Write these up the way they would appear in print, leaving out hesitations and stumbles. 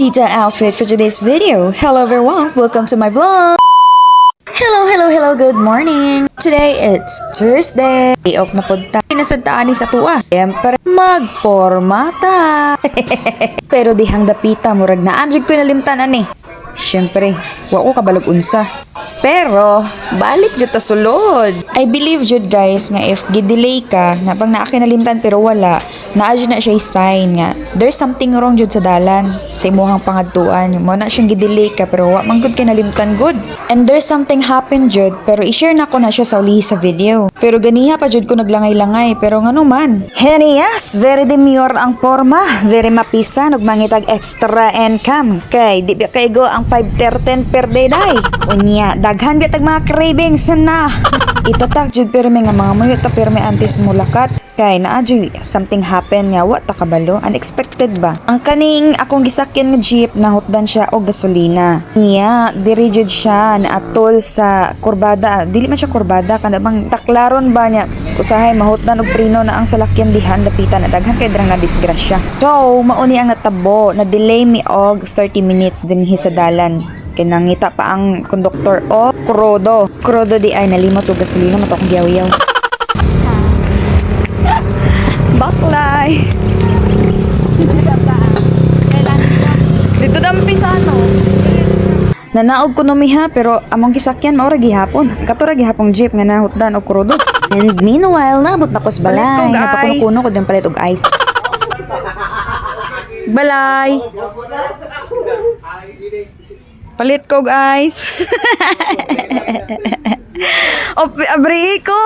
Tita outfit for today's video. Hello everyone, welcome to my vlog. Hello, good morning. Today it's Thursday. Day off na punta. Inasadtaan ni sa tuwa. Siyempre, magpormata. Pero dihang dapita, murag na anjig ko nalimtanan eh. Siyempre, wako kabalog unsa. Pero, balik jud ta sulod. I believe jud guys nga if gidelay ka, na pag naakinalimtan pero wala, naadyo na siya sign nga there's something wrong jud sa dalan sa imuhang pangadtuan. Mo na siyang gidelay ka pero wa man gud kay nalimtan good. And there's something happen jud pero i-share na ko na siya sa uli sa video. Pero ganiha pa jud ko naglangay-langay pero ngano man. Yes, very demure ang porma, very mapisa ug mangitag extra income. Kay di ba kay go ang 5-10 per day day. Unya, daghan bitag mga cravings na. Itatak jud pero may nga mga muyo ta pero may antis mulakat. Kay naadyo something happen nga wa ta kabalo, unexpected ba. Ang kaning akong gisakyan nga jeep nahutdan siya og gasolina. Niya, diri jud siya naatol sa kurbada. Dili man siya kurbada kana bang taklaron ba niya. Usahay mahutdan og preno na ang salakyan dihan dapitan na daghan kay drang na disgrasya. So, mauni ang natabo, na delay mi og 30 minutes dinhi sa dalan. Kinangita pa ang konduktor o Kurodo di ay nalimot og gasolina matok giyaw-yaw. Baklay. Dito dampi sa ano. Nanaog ko nomiha pero among gisakyan mao ra gihapon. Kato ra gihapong jeep nga nahutdan og Kurodo. And meanwhile nabot na ko sa balay. Napakuno ko din palit og ice. Balay. Palit ko og ice. Abrihi ko.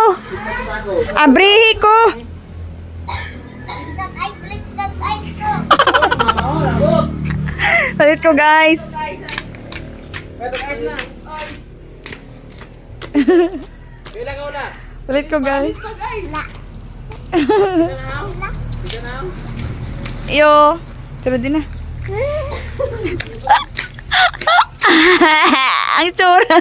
Palit ko guys. Palit ko guys. Yo, tara din na. Ang tsura.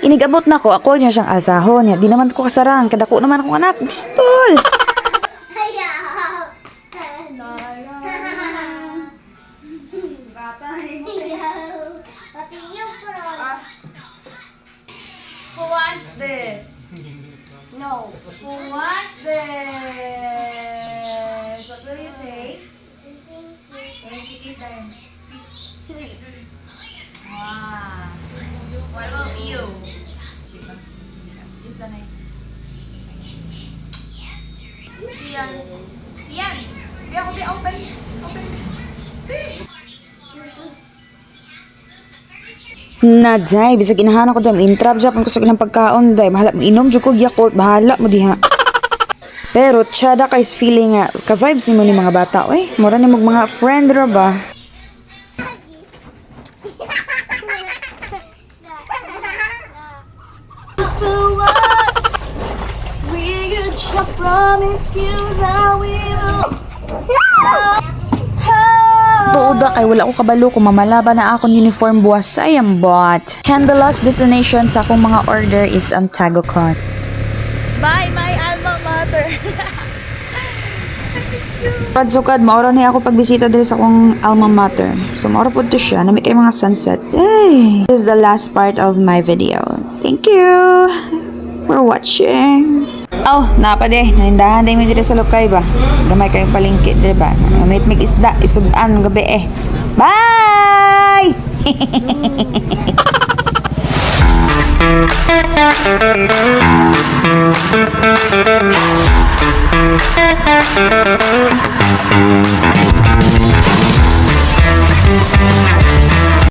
Inigabot na ko, ako niya siyang asahon niya. Di naman ko kasarang, kadako naman akong anak. Pistol! Who wants this? No. Who wants this? What will you say? Thank you. Time. Wow. What about you? Sian. Biar aku open. Naday, bisag inahan ako dyan, intrap dyan ko sa ilang pagkaon, day, bahala mo inom, dyan ko Yakult, bahala mo diha. Pero, tsada kays feeling nga, ka-vibes ni mo ni mga bata, oy, mura ni mga friend ra ba? Tuuda kay wala ko kabalo kung mamalaban na akong uniform buwas sa bot. And the last destination sa akong mga order is ang Tagocon. Bye my alma mater. Padsukad, maura niya ako pagbisita dito sa akong alma mater. So maura po ito siya, nami kay mga sunset. Hey! This is the last part of my video. Thank you for watching. Oh, napade, nanindahan day mo dito sa Lokay ba? Gamay kayong palingki, di ba? Gamit mig isda, isudan ng gabi eh. Bye!